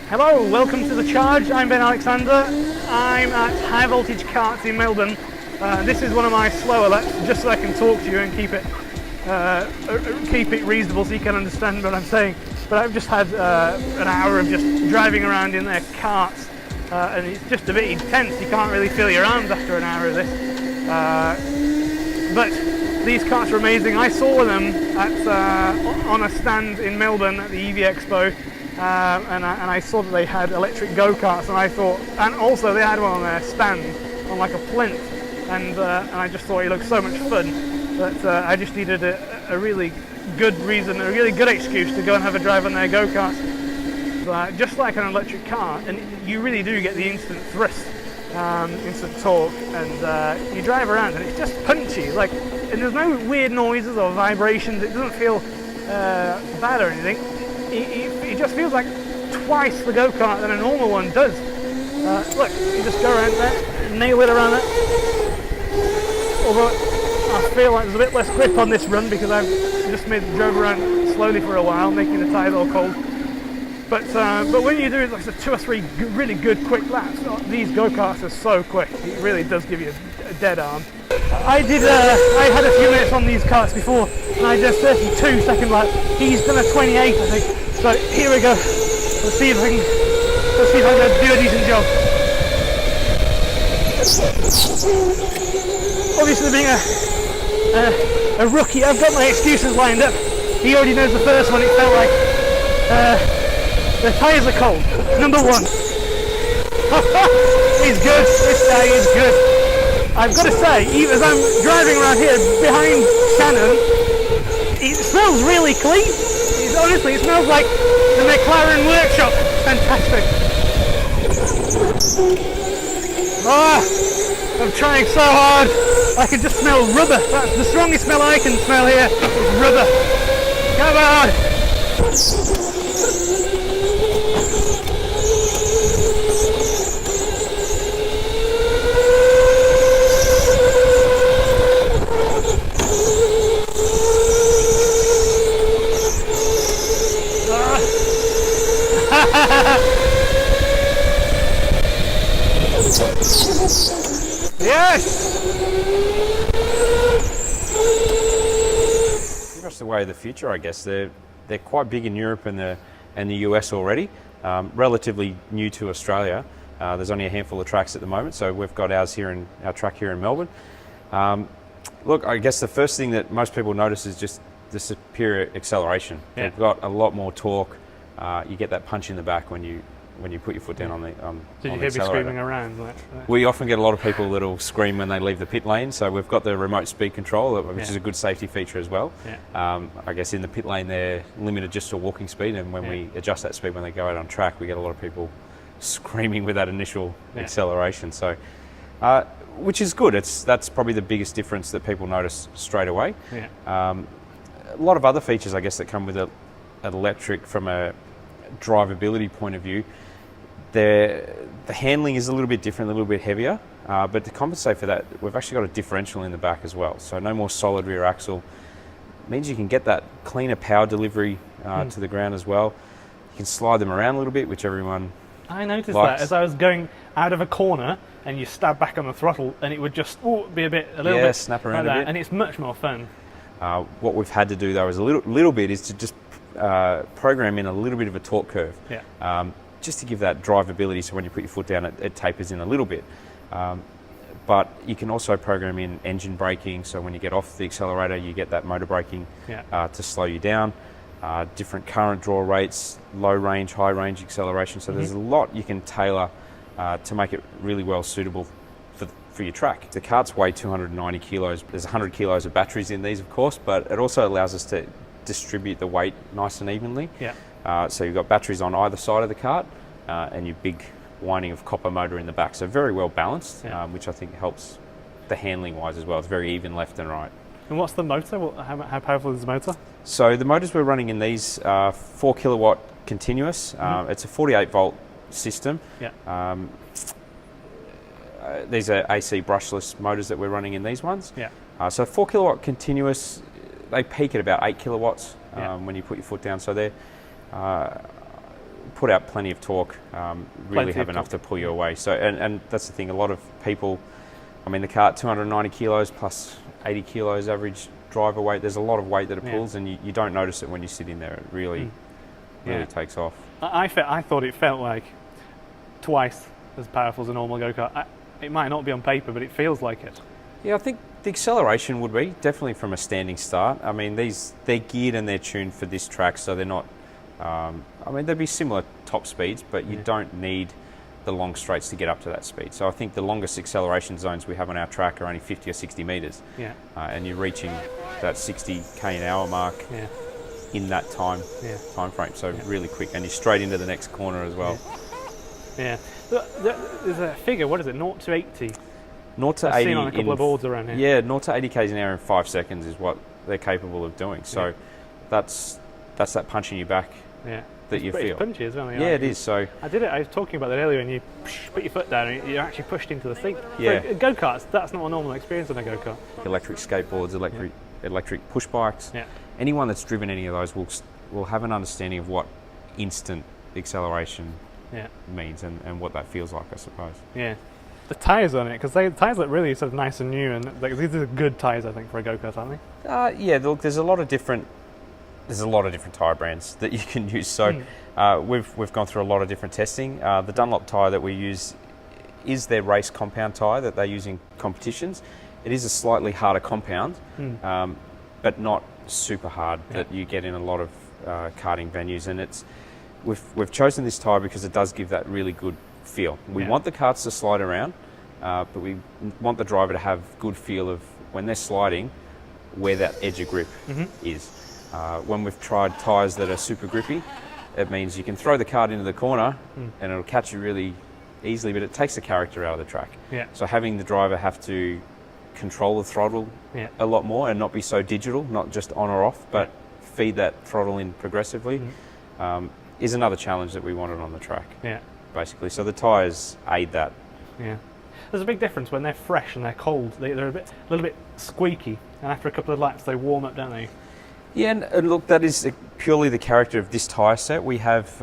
Hello, welcome to The Charge. I'm Ben Alexander. I'm at High Voltage Karts in Melbourne. This is one of my slower laps, just so I can talk to you and keep it reasonable so you can understand what I'm saying. But I've just had an hour of just driving around in their karts, and it's just a bit intense. You can't really feel your arms after an hour of this. But these karts are amazing. I saw them on a stand in Melbourne at the EV Expo. And I saw that they had electric Go Karts, and I thought, and also they had one on their stand on like a plinth, and I just thought it looked so much fun that I just needed a really good reason, a really good excuse to go and have a drive on their Go Karts. But just like an electric car, and you really do get the instant thrust, instant torque, and you drive around and it's just punchy, like, and there's no weird noises or vibrations. It doesn't feel bad or anything. It just feels like twice the go-kart than a normal one does. Look, you just go around there, nail it around there. Although I feel like there's a bit less grip on this run because I've just drove around slowly for a while, making the tyres all cold. But when you do like 2 or 3 really good quick laps, these go-karts are so quick. It really does give you a dead arm. I had a few minutes on these karts before, and I did a 32-second lap. He's done a 28, I think. So here we go. Let's see if I can do a decent job. Obviously, being a rookie, I've got my excuses lined up. He already knows the first one. It felt like the tyres are cold. Number 1. He's good. This guy is good. I've got to say, even as I'm driving around here behind Shannon, it smells really clean. Honestly, it smells like the McLaren workshop. Fantastic. I'm trying so hard. I can just smell rubber. That's the strongest smell I can smell here. Is rubber. Come on. Yes! Pretty much the way of the future, I guess. They're quite big in Europe and the US already. Relatively new to Australia. There's only a handful of tracks at the moment, so we've got our track here in Melbourne. Look, I guess the first thing that most people notice is just the superior acceleration. Yeah. They've got a lot more torque. You get that punch in the back when you put your foot down on the Did you hear me screaming around? We often get a lot of people that'll scream when they leave the pit lane, so we've got the remote speed control, which is a good safety feature as well. Yeah. I guess in the pit lane they're limited just to walking speed, and when we adjust that speed when they go out on track, we get a lot of people screaming with that initial acceleration. So, which is good. That's probably the biggest difference that people notice straight away. Yeah. A lot of other features, I guess, that come with an electric from a drivability point of view. The handling is a little bit different, a little bit heavier, but to compensate for that, we've actually got a differential in the back as well. So no more solid rear axle. It means you can get that cleaner power delivery to the ground as well. You can slide them around a little bit, which everyone I noticed likes. that as I was going out of a corner and you stab back on the throttle and it would just be a little bit snap around like a bit. And it's much more fun. What we've had to do though is a little bit is to just program in a little bit of a torque curve, just to give that drivability, so when you put your foot down it tapers in a little bit. But you can also program in engine braking, so when you get off the accelerator you get that motor braking to slow you down. Different current draw rates, low range, high range acceleration, so there's a lot you can tailor to make it really well suitable for your track. The karts weigh 290 kilos. There's 100 kilos of batteries in these, of course, but it also allows us to distribute the weight nice and evenly. So you've got batteries on either side of the kart and your big winding of copper motor in the back. So very well balanced, which I think helps the handling wise as well. It's very even left and right. And what's the motor? How powerful is the motor? So the motors we're running in these are 4 kilowatt continuous. It's a 48 volt system. These are AC brushless motors that we're running in these ones. So 4 kilowatt continuous, they peak at about 8 kilowatts when you put your foot down. So they put out plenty of torque, really have enough to pull you away. So and that's the thing, a lot of people, I mean the cart 290 kilos plus 80 kilos average driver weight, there's a lot of weight that it pulls, and you don't notice it when you sit in there. It really takes off. I thought it felt like twice as powerful as a normal go-kart. It might not be on paper, but it feels like it. Yeah, I think the acceleration would be definitely from a standing start. I mean, they're geared and they're tuned for this track, so they're not. I mean, there'd be similar top speeds, but you don't need the long straights to get up to that speed. So I think the longest acceleration zones we have on our track are only 50 or 60 metres. Yeah. And you're reaching that 60k an hour mark in that time frame. So really quick, and you're straight into the next corner as well. Yeah. There's a figure, what is it, 0 to 80? 0 to 80 I've seen on a couple of boards around here. Yeah, 0 to 80 k's an hour in 5 seconds is what they're capable of doing. So that's that punch in your back that you feel. It's punchy as well. Yeah, it is. So I was talking about that earlier, when you put your foot down and you're actually pushed into the seat. Yeah. So go-karts, that's not a normal experience on a go-kart. Electric skateboards, electric push bikes. Yeah. Anyone that's driven any of those will have an understanding of what instant acceleration means and what that feels like, I suppose. Yeah. The tyres on it, because the tyres look really sort of nice and new, and these are good tyres, I think, for a go-kart, aren't they? Yeah, look, there's a lot of different tyre brands that you can use. So we've gone through a lot of different testing. The Dunlop Tire that we use is their race compound tyre that they use in competitions. It is a slightly harder compound, but not super hard that you get in a lot of karting venues. And we've chosen this tyre because it does give that really good feel. We want the karts to slide around, but we want the driver to have good feel of when they're sliding, where that edge of grip is. When we've tried tyres that are super grippy, it means you can throw the kart into the corner and it'll catch you really easily, but it takes the character out of the track. Yeah. So having the driver have to control the throttle a lot more and not be so digital, not just on or off, but feed that throttle in progressively, is another challenge that we wanted on the track. Yeah. Basically, so the tyres aid that. Yeah. There's a big difference when they're fresh and they're cold. They're a little bit squeaky, and after a couple of laps they warm up, don't they? Yeah, and look, that is purely the character of this tyre set. We have,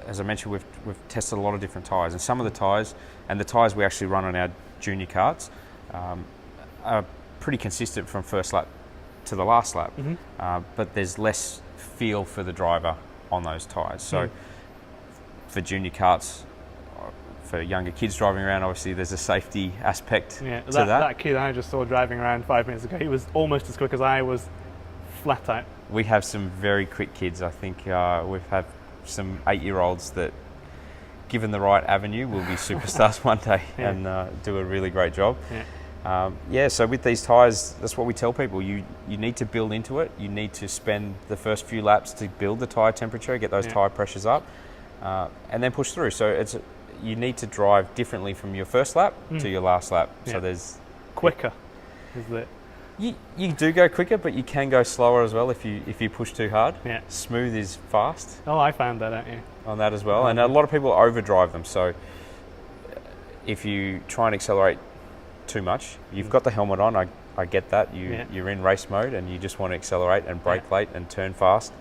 as I mentioned, we've tested a lot of different tyres, and some of the tyres, and the tyres we actually run on our junior karts, are pretty consistent from first lap to the last lap, but there's less feel for the driver on those tyres. So for junior karts, for younger kids driving around, obviously there's a safety aspect to that. That kid I just saw driving around 5 minutes ago, he was almost as quick as I was flat out. We have some very quick kids. I think we've had some 8-year-olds that, given the right avenue, will be superstars one day and do a really great job. So with these tyres, that's what we tell people. You need to build into it. You need to spend the first few laps to build the tyre temperature, get those tyre pressures up, and then push through. So you need to drive differently from your first lap to your last lap. So there's quicker, is it? You do go quicker, but you can go slower as well if you push too hard. Yeah. Smooth is fast. Oh, I found that out, on that as well. And a lot of people overdrive them. So if you try and accelerate too much, you've got the helmet on. I get that. You're in race mode and you just want to accelerate and brake late and turn fast.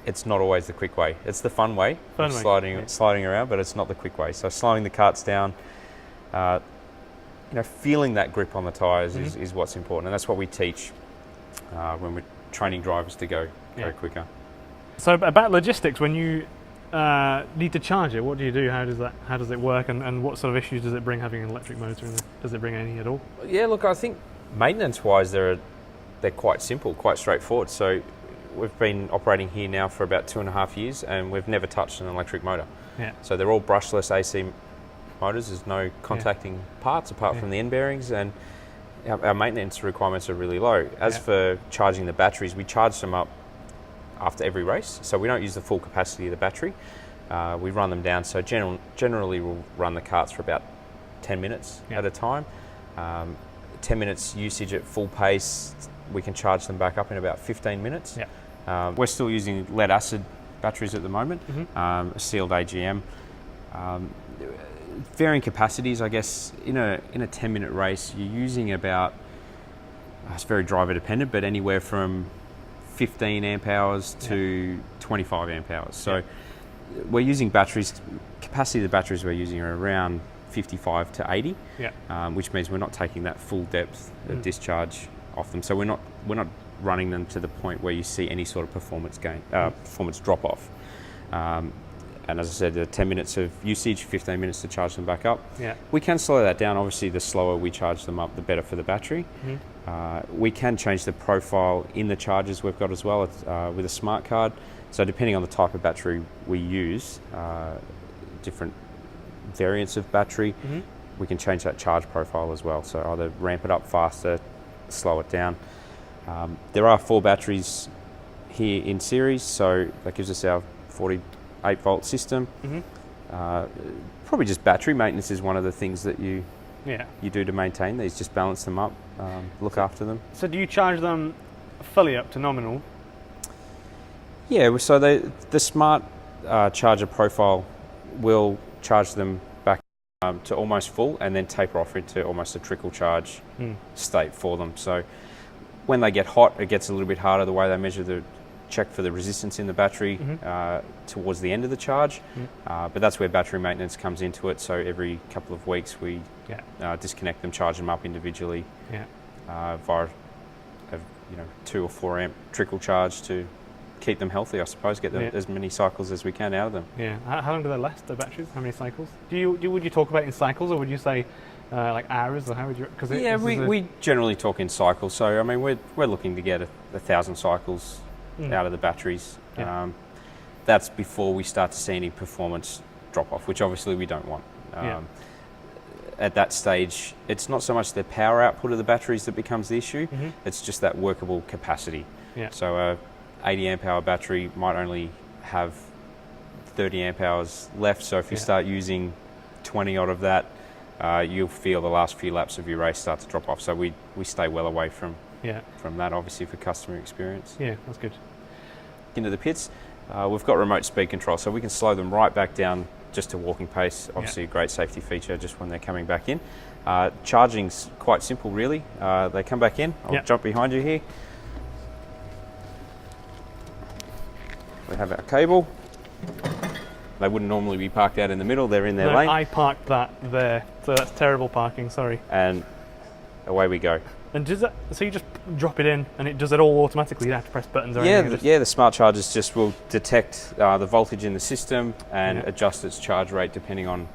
It's not always the quick way. It's the fun way, sliding around, but it's not the quick way. So slowing the karts down, feeling that grip on the tyres is what's important, and that's what we teach when we're training drivers to go quicker. So about logistics, when you need to charge it, what do you do? How does it work, and what sort of issues does it bring having an electric motor in there? Does it bring any at all? Yeah, look, I think maintenance-wise they're quite simple, quite straightforward. So we've been operating here now for about 2.5 years, and we've never touched an electric motor. Yeah. So they're all brushless AC motors. There's no contacting parts apart from the end bearings, and our maintenance requirements are really low. As for charging the batteries, we charge them up after every race, so we don't use the full capacity of the battery. We run them down, so generally we'll run the karts for about 10 minutes at a time. 10 minutes usage at full pace, we can charge them back up in about 15 minutes. We're still using lead acid batteries at the moment, sealed AGM. Varying capacities, I guess. In a 10-minute race, you're using about, it's very driver dependent, but anywhere from 15 amp hours to 25 amp hours. So we're using batteries, capacity of the batteries we're using are around 55 to 80, which means we're not taking that full depth of discharge off them. So we're not running them to the point where you see any sort of performance gain, performance drop off. And as I said, 10 minutes of usage, 15 minutes to charge them back up. We can slow that down. Obviously, the slower we charge them up, the better for the battery. We can change the profile in the chargers we've got as well with a smart card. So depending on the type of battery we use, different variants of battery, we can change that charge profile as well. So either ramp it up faster, slow it down. There are 4 batteries here in series, so that gives us our 48 volt system. Probably just battery maintenance is one of the things that you do to maintain these. Just balance them up, look after them. So do you charge them fully up to nominal? Yeah, so the smart charger profile will charge them back to almost full and then taper off into almost a trickle charge state for them. So when they get hot, it gets a little bit harder the way they measure check for the resistance in the battery towards the end of the charge. But that's where battery maintenance comes into it. So every couple of weeks we disconnect them, charge them up individually via a 2 or 4 amp trickle charge to keep them healthy, I suppose, get them as many cycles as we can out of them. How long do they last, the batteries? How many cycles? Would you talk about in cycles, or would you say like hours, or how would you? We generally talk in cycles. So I mean, we're looking to get 1,000 cycles out of the batteries. That's before we start to see any performance drop off, which obviously we don't want. At that stage, it's not so much the power output of the batteries that becomes the issue, it's just that workable capacity. So a 80 amp hour battery might only have 30 amp hours left, so if you start using 20 odd of that, you'll feel the last few laps of your race start to drop off. So we stay well away from that, obviously, for customer experience. That's good. Into the pits, we've got remote speed control, so we can slow them right back down just to walking pace. Obviously a great safety feature just when they're coming back in. Charging's quite simple, really. They come back in, I'll jump behind you here. We have our cable. They wouldn't normally be parked out in the middle, they're in their lane. I parked that there, so that's terrible parking, sorry. And away we go. And so you just drop it in and it does it all automatically? You don't have to press buttons or anything? The smart chargers just will detect the voltage in the system and adjust its charge rate depending on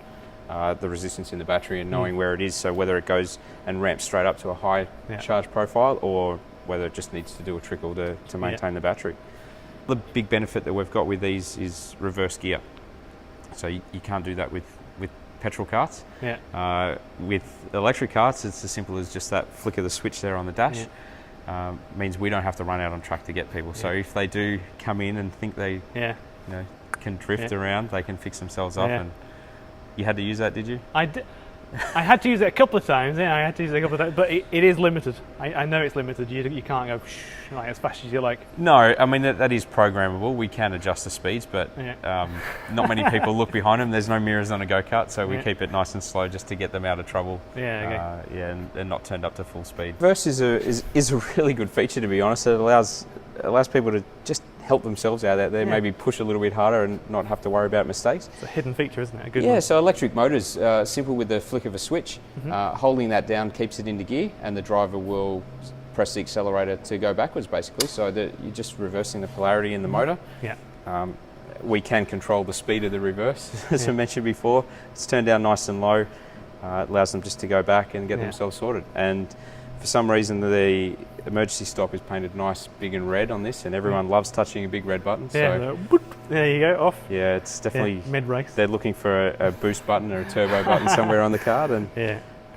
the resistance in the battery and knowing where it is, so whether it goes and ramps straight up to a high charge profile or whether it just needs to do a trickle to maintain the battery. The big benefit that we've got with these is reverse gear. So you can't do that with petrol carts. With electric carts, it's as simple as just that flick of the switch there on the dash. Means we don't have to run out on track to get people. So if they do come in and think they can drift around, they can fix themselves up. And you had to use that, did you? I did. I had to use it a couple of times, but it is limited. I know it's limited. You can't go like as fast as you like. No, I mean that is programmable. We can adjust the speeds, but not many people look behind them. There's no mirrors on a go-kart, so we keep it nice and slow just to get them out of trouble. And not turned up to full speed. Reverse is a really good feature, to be honest. It allows people to just help themselves out there, maybe push a little bit harder and not have to worry about mistakes. It's a hidden feature, isn't it? A good one. So electric motors, simple with the flick of a switch. Holding that down keeps it into gear and the driver will press the accelerator to go backwards, basically, so that you're just reversing the polarity in the motor. We can control the speed of the reverse, as I mentioned before. It's turned down nice and low. It allows them just to go back and get themselves sorted. And for some reason, the emergency stop is painted nice, big and red on this, and everyone loves touching a big red button. So there you go, off. Yeah, it's definitely mid-race. They're looking for a boost button or a turbo button somewhere on the card, and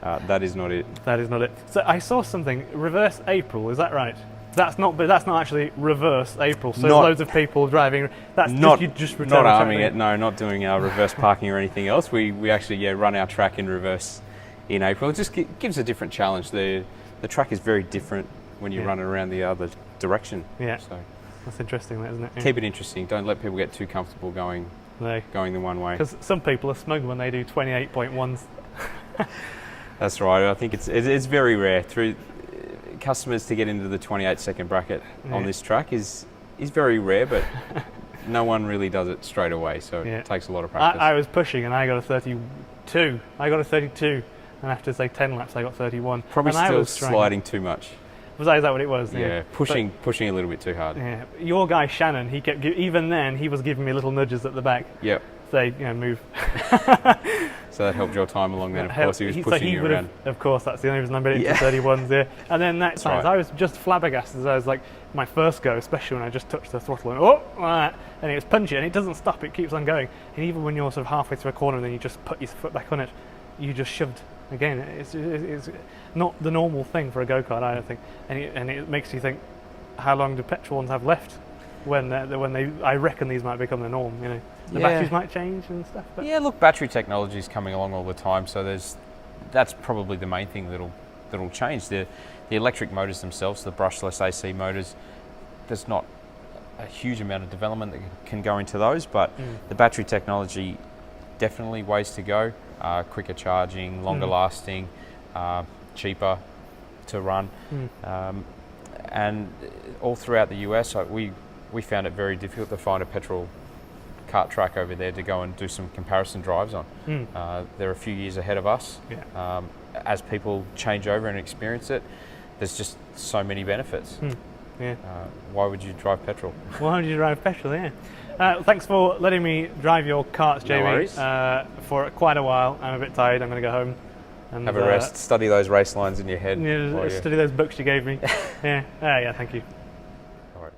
that is not it. That is not it. So I saw something, reverse April, is that right? That's not actually reverse April. So loads of people driving. That's not just not arming it. No, not doing our reverse parking or anything else. We actually run our track in reverse in April. It just gives a different challenge. The track is very different when you run it around the other direction. So that's interesting, isn't it? Keep it interesting. Don't let people get too comfortable going the one way. Because some people are smug when they do 28.1s. That's right. I think it's very rare. customers to get into the 28-second bracket on this track is very rare, but no one really does it straight away, so it takes a lot of practice. I was pushing and I got a 32. And after say 10 laps, I got 31. Probably and still sliding too much. Is that what it was? Yeah, pushing a little bit too hard. Yeah, your guy Shannon, he kept even then he was giving me little nudges at the back. Yep. Say, move. So that helped your time along then. Of course, he was pushing you around. Of course, that's the only reason I made it into 31s there. And then next time, I was just flabbergasted. I was like, my first go, especially when I just touched the throttle and it was punchy and it doesn't stop. It keeps on going. And even when you're sort of halfway through a corner and then you just put your foot back on it, you just shoved. Again, it's not the normal thing for a go-kart, I don't think, and it makes you think, how long do petrol ones have left? I reckon these might become the norm. The batteries might change and stuff. But yeah, look, battery technology is coming along all the time, so that's probably the main thing that'll change. The electric motors themselves, the brushless AC motors, there's not a huge amount of development that can go into those, but the battery technology, definitely ways to go. Quicker charging, longer lasting, cheaper to run, and all throughout the US, we found it very difficult to find a petrol kart track over there to go and do some comparison drives on. They're a few years ahead of us. As people change over and experience it, there's just so many benefits. Why would you drive petrol? Why would you drive petrol? Yeah. Thanks for letting me drive your karts, Jamie, for quite a while. I'm a bit tired. I'm going to go home and have a rest. Study those race lines in your head. Study those books you gave me. Yeah, thank you. All right.